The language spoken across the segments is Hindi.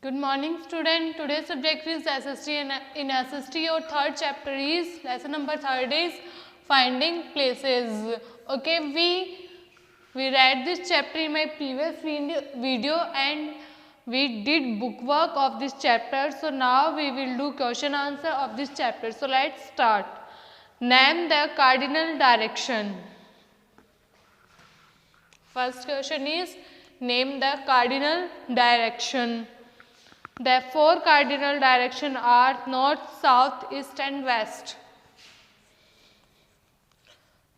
Good morning, student. Today's subject is SST, and in SST your third chapter is lesson number 3 is finding places. Okay, we read this chapter in my previous video and we did bookwork of this chapter. So now we will do question answer of this chapter. So let's start. Name the cardinal direction. First question is name the cardinal direction. The four cardinal directions are north, south, east and west.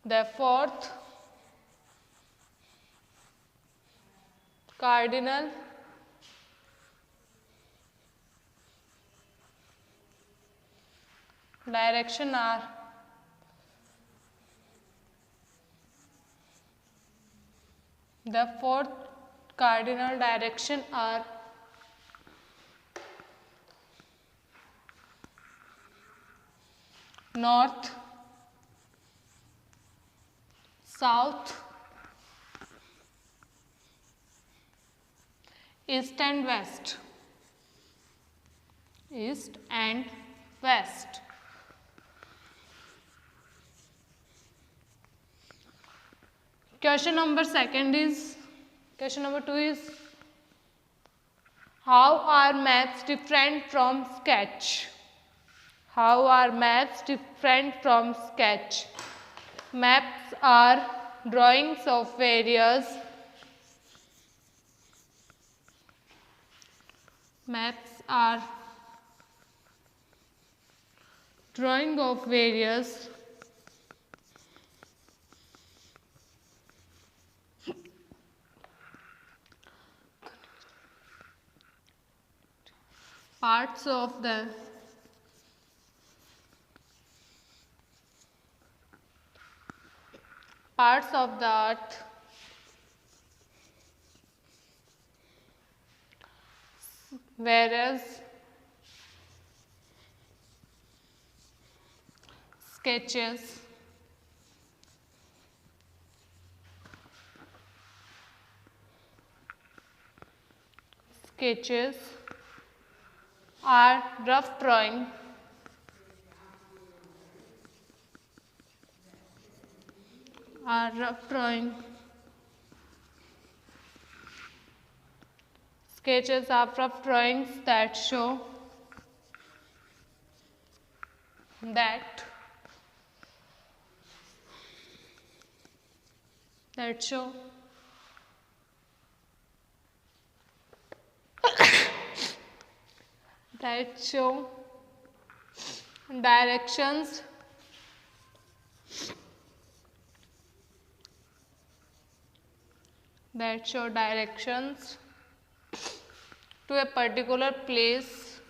The fourth cardinal direction are north, south, east and west. East and west. Question number 2 is how are maps different from sketch? How are maps different from sketch? Maps are drawings of various parts of the earth, whereas sketches are rough drawing sketches are rough drawings that show directions to a particular place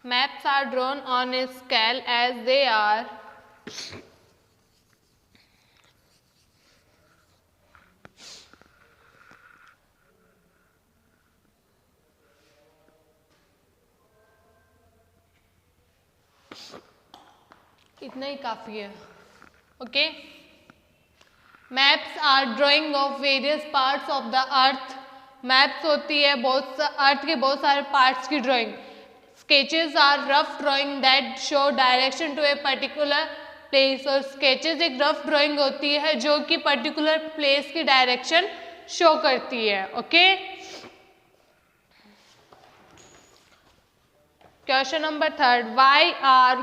Maps are drawn on a scale as they are इतना ही काफ़ी है. Okay. Maps are drawing of various parts of the earth. Maps होती है अर्थ के बहुत सारे पार्ट्स की drawing. Sketches are rough drawing that show direction to a particular place. और स्केचेस एक रफ ड्राइंग होती है जो कि पर्टिकुलर प्लेस की डायरेक्शन शो करती है. Okay. Question number 3. Why are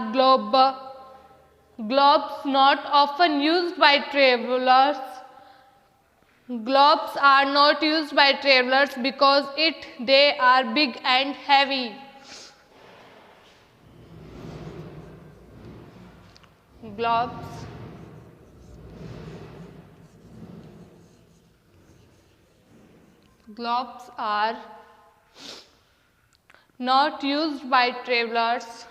globes not often used by travelers? Globes are not used by travelers because they are big and heavy. Globes are not used by travelers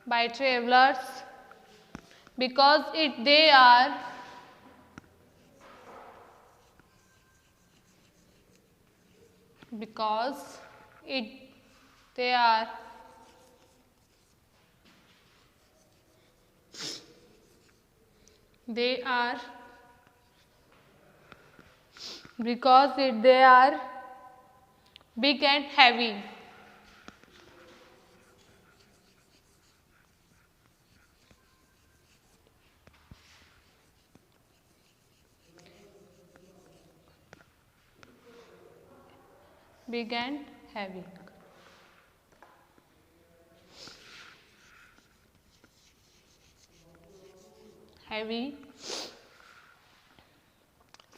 by travelers because they are they are they are big and heavy. Big and heavy. Heavy.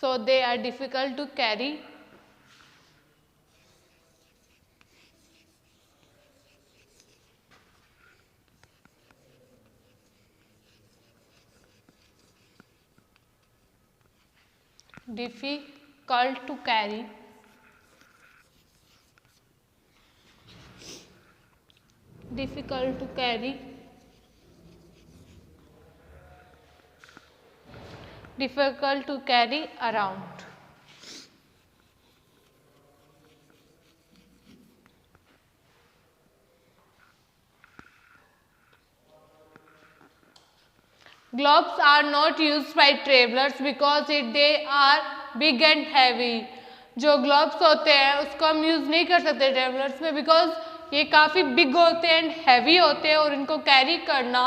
So they are difficult to carry. Difficult to carry. Difficult to carry. Difficult to carry around. Globes are not used by travelers because they are big and heavy. जो ग्लोब्स होते हैं उसको हम यूज़ नहीं कर सकते ट्रेवलर्स में बिकॉज ये काफ़ी बिग होते हैं एंड हैवी होते हैं और इनको कैरी करना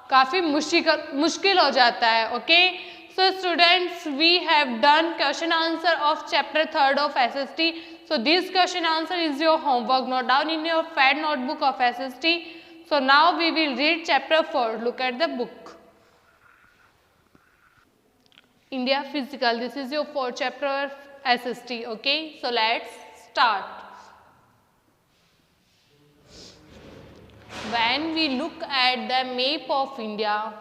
काफ़ी मुश्किल हो जाता है. Okay, so students we have done question answer of chapter 3 of SST. So this question answer is your homework. Note down in your fed notebook of SST. So now we will read chapter 4. Look at the book. India Physical. This is your 4th chapter of SST. Okay, so let's start. When we look at the map of India,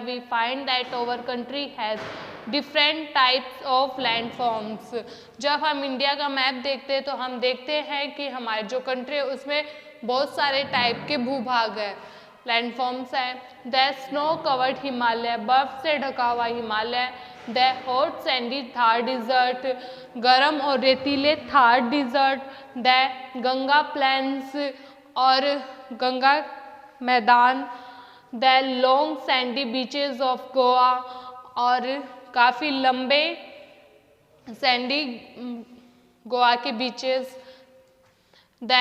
we find that our country has different types of landforms. जब हम इंडिया का मैप देखते हैं तो हम देखते हैं कि हमारे जो कंट्री है उसमें बहुत सारे टाइप के भूभाग है, लैंडफॉर्म्स है. द स्नो कवर्ड हिमालय, बर्फ से ढका हुआ Himalaya. The hot sandy Thar desert, गर्म और रेतीले Thar desert. The Ganga plains और गंगा मैदान. The long sandy beaches of Goa और काफ़ी लंबे सैंडी गोवा के beaches. The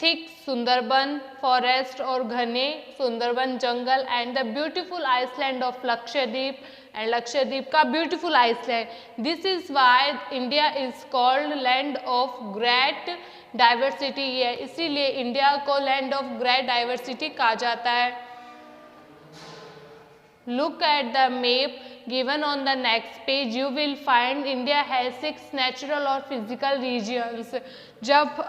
thick Sundarban forest और घने सुंदरबन जंगल. And the beautiful island of Lakshadweep, and Lakshadweep का beautiful island. This is why India is called land of great diversity. है इसीलिए इंडिया को लैंड ऑफ ग्रेट डाइवर्सिटी कहा जाता है. Look at the map given on the next page. You will find India has 6 natural or physical regions. जब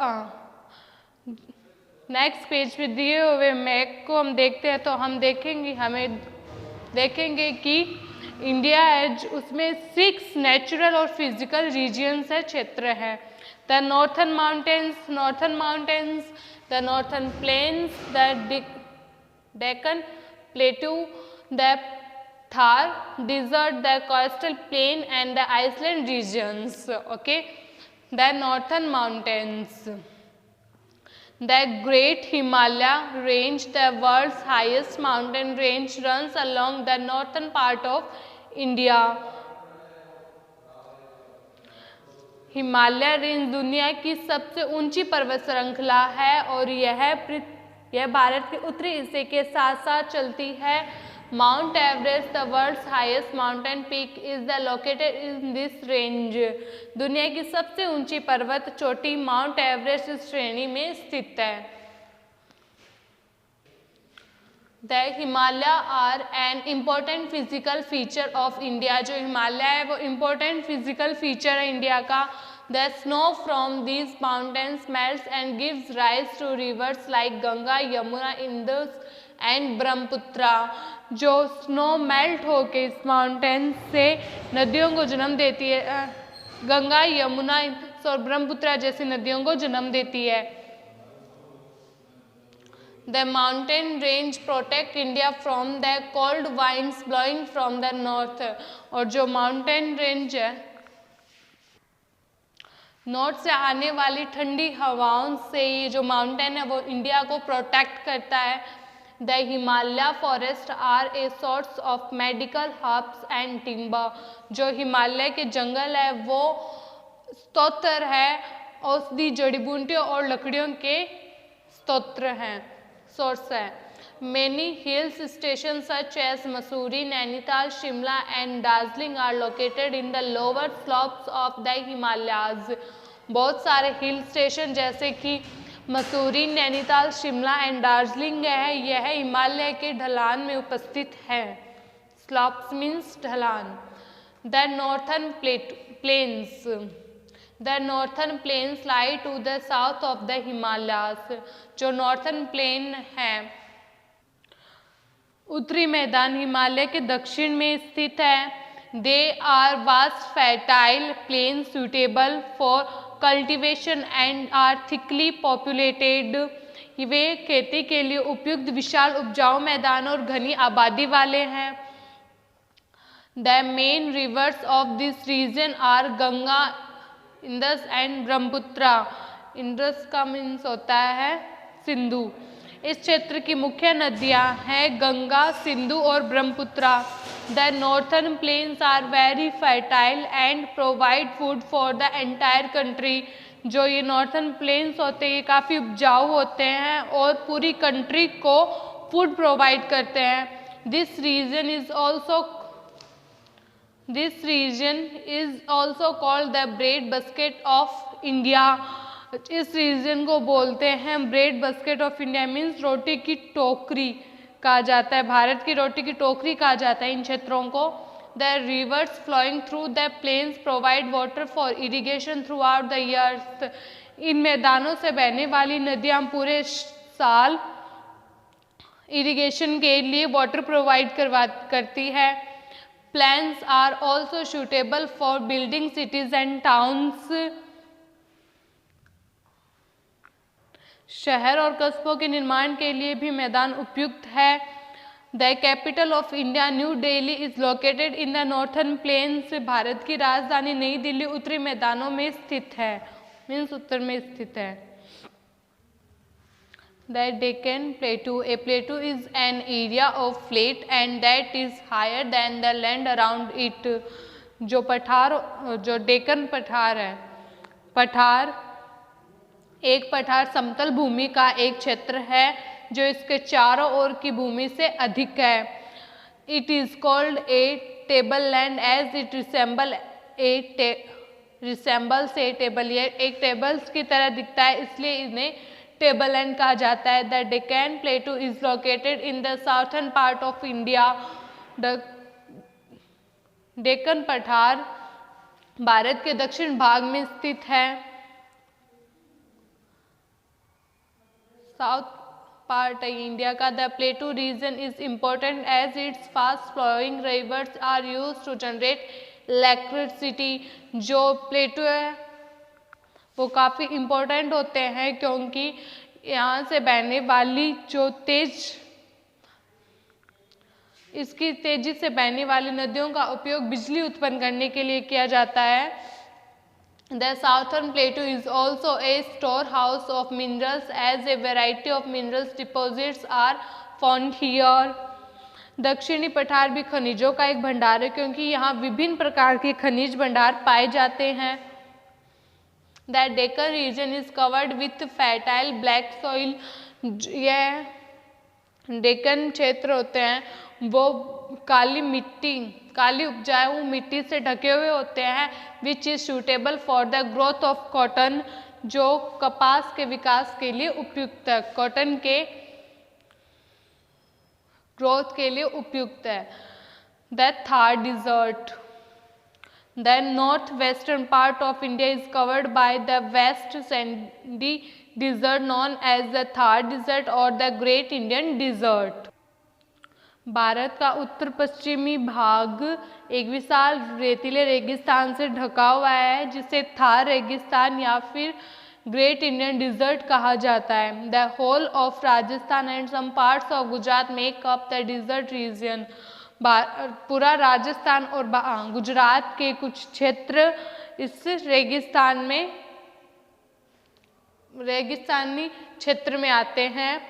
नेक्स्ट पेज पे दिए हुए मैप को हम देखते हैं तो हम देखेंगे कि इंडिया है उसमें 6 नेचुरल और फिजिकल रीजियंस है, क्षेत्र है. The northern mountains, the northern plains, the Deccan plateau, the Thar desert, the coastal plain and the island regions. Okay, the northern mountains. The Great Himalaya Range, the world's highest mountain range, runs along the northern part of India. Himalaya range दुनिया की सबसे ऊंची पर्वत श्रृंखला है और यह भारत के उत्तरी हिस्से के साथ साथ चलती है. Mount Everest, the world's highest mountain peak, is the located in this range. दुनिया की सबसे ऊंची पर्वत चोटी माउंट एवरेस्ट इस श्रेणी में स्थित है. The Himalaya are an important physical feature of India. जो हिमालय है वो इम्पोर्टेंट फिजिकल फीचर है इंडिया का. The snow from these mountains melts and gives rise to rivers like Ganga, Yamuna, Indus and Brahmaputra. जो स्नो मेल्ट होके इस माउंटेन से नदियों को जन्म देती है, गंगा, यमुना और ब्रह्मपुत्रा जैसी नदियों को जन्म देती है. The mountain range protect India from the cold winds blowing from the north. और जो mountain range है, नॉर्थ से आने वाली ठंडी हवाओं से ये जो माउंटेन है वो इंडिया को प्रोटेक्ट करता है. The Himalaya forest are a source of medical herbs and timber. जो हिमालय के जंगल है वो स्रोत है औषधि जड़ी बूटियों और लकड़ियों के स्रोत हैं, सोर्स है. Many hills stations such as Mussoorie, Nainital, Shimla and Darjeeling are located in the lower slopes of the Himalayas. बहुत सारे हिल स्टेशन जैसे कि मसूरी, नैनीताल, शिमला एंड दार्जिलिंग है, यह हिमालय के ढलान में उपस्थित है. स्लॉप्स मीन्स ढलान. The northern plains. The northern plains lie to the south of the Himalayas. जो नॉर्थर्न प्लेन है, उत्तरी मैदान हिमालय के दक्षिण में स्थित है. They are vast fertile plain suitable for cultivation and are thickly populated. वे खेती के लिए उपयुक्त विशाल उपजाऊ मैदान और घनी आबादी वाले हैं. The main rivers of this region are Ganga, Indus and Brahmaputra. Indus का मीन्स होता है सिंधु. इस क्षेत्र की मुख्य नदियां हैं गंगा, सिंधु और Brahmaputra. The northern plains are very fertile and provide food for the entire country. जो ये नॉर्थर्न प्लेन्स होते हैं ये काफ़ी उपजाऊ होते हैं और पूरी कंट्री को फूड प्रोवाइड करते हैं. This region is also called the bread basket of India. इस रीजन को बोलते हैं bread basket of India, means रोटी की टोकरी कहा जाता है. भारत की रोटी की टोकरी कहा जाता है इन क्षेत्रों को. The rivers flowing through the plains provide water for irrigation throughout the years. इन मैदानों से बहने वाली नदियाँ पूरे साल इरिगेशन के लिए वाटर प्रोवाइड करती है. Plains are also suitable for building cities and towns. शहर और कस्बों के निर्माण के लिए भी मैदान उपयुक्त है. The capital of India New Delhi is located in the northern plains. Bharat की राजधानी नई दिल्ली उत्तरी मैदानों में स्थित है, मीन्स उत्तर में स्थित है. The Deccan plateau. A plateau is an area of flat and that is higher than the land around it. जो डेक्कन पठार है, एक पठार समतल भूमि का एक क्षेत्र है जो इसके चारों ओर की भूमि से अधिक है. It is called a table land as it resembles a table. ये एक टेबल्स की तरह दिखता है इसलिए इन्हें टेबल लैंड कहा जाता है. The Deccan plateau is located in the southern part of India. The Deccan पठार भारत के दक्षिण भाग में स्थित है. साउथ पार्ट है इंडिया का. The plateau region is important as its fast flowing rivers are used to generate electricity. जो प्लेटू है वो काफ़ी इम्पोर्टेंट होते हैं क्योंकि यहाँ से बहने वाली जो इसकी तेजी से बहने वाली नदियों का उपयोग बिजली उत्पन्न करने के लिए किया जाता है. The southern plateau is also a storehouse of minerals as a variety of minerals deposits are found here. दक्षिणी पठार भी खनिजों का एक भंडार है क्योंकि यहाँ विभिन्न प्रकार के खनिज भंडार पाए जाते हैं. The Deccan region is covered with fertile black soil. यह डेक्कन क्षेत्र होते हैं वो काली उपजाऊ मिट्टी से ढके हुए होते हैं. Which is suitable for the growth of cotton. जो कपास के विकास के लिए उपयुक्त है, कॉटन के ग्रोथ के लिए उपयुक्त है. The Thar desert. The north western part of India is covered by the vast sandy desert known as the Thar desert और the great Indian desert. Bharat का उत्तर पश्चिमी भाग एक विशाल रेतीले रेगिस्तान से ढका हुआ है जिसे थार रेगिस्तान या फिर ग्रेट इंडियन डिजर्ट कहा जाता है। The whole of Rajasthan and some parts of Gujarat make up the desert region. पूरा राजस्थान और गुजरात के कुछ क्षेत्र इस रेगिस्तानी क्षेत्र में आते हैं।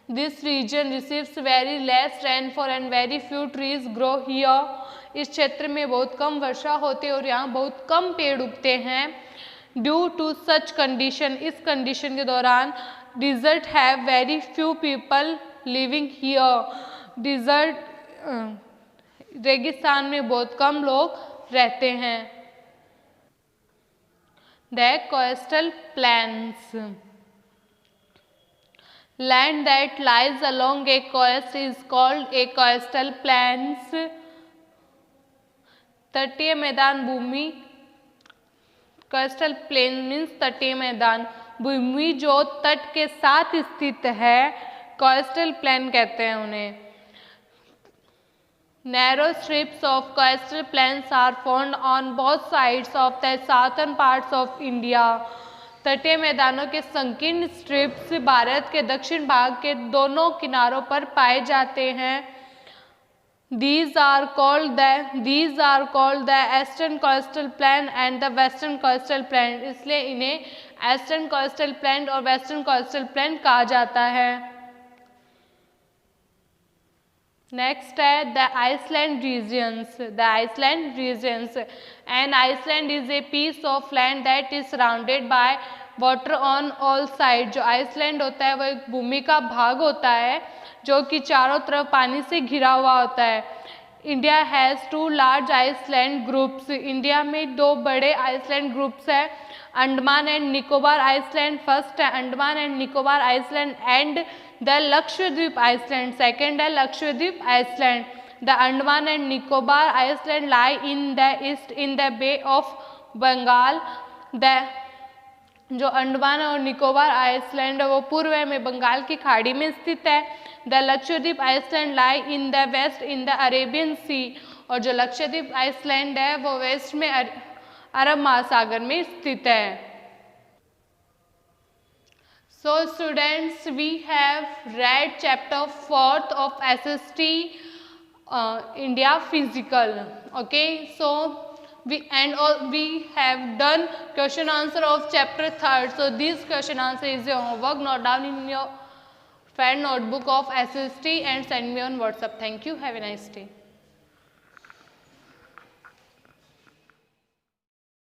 This region receives very less rainfall and very few trees grow here. इस क्षेत्र में बहुत कम वर्षा होती है और यहाँ बहुत कम पेड़ उगते हैं। ड्यू टू सच कंडीशन, इस कंडीशन के दौरान desert have very few people living here. Desert रेगिस्तान में बहुत कम लोग रहते हैं। The coastal plains, land that lies along a coast is called a coastal plains. तटीय मैदान भूमि, कोस्टल प्लेन मीन्स तटीय मैदान, भूमि जो तट के साथ स्थित है कोस्टल प्लेन कहते हैं उन्हें। Narrow strips of coastal plains are found on both sides of the southern parts of India. तटीय मैदानों के संकीर्ण स्ट्रिप्स भारत के दक्षिण भाग के दोनों किनारों पर पाए जाते हैं। These are called the Eastern Coastal Plain and the Western Coastal Plain. इसलिए इन्हें Eastern Coastal Plain और Western Coastal Plain कहा जाता है। नेक्स्ट है the island regions. The island regions, and island is a piece of land that is surrounded by water on all side. जो आइसलैंड होता है वो एक भूमि का भाग होता है जो कि चारों तरफ पानी से घिरा हुआ होता है। India has 2 large island groups. India में 2 बड़े आइसलैंड ग्रुप्स हैं। Andaman and Nicobar island first है Andaman and Nicobar island and the Lakshadweep island second है Lakshadweep island. The Andaman and Nicobar island lie in the east in the bay of Bengal. जो अंडमान और निकोबार आइसलैंड है वो पूर्व में बंगाल की खाड़ी में स्थित है। The Lakshadweep island lie in the west in the Arabian sea. और जो लक्षद्वीप आइसलैंड है वो वेस्ट में अरब महासागर में स्थित है। So students, we have read chapter 4th of SST India Physical. Okay, so we have done question answer of chapter 3rd. So this question answer is your homework. Note down in your friend notebook of SST and send me on WhatsApp. Thank you. Have a nice day.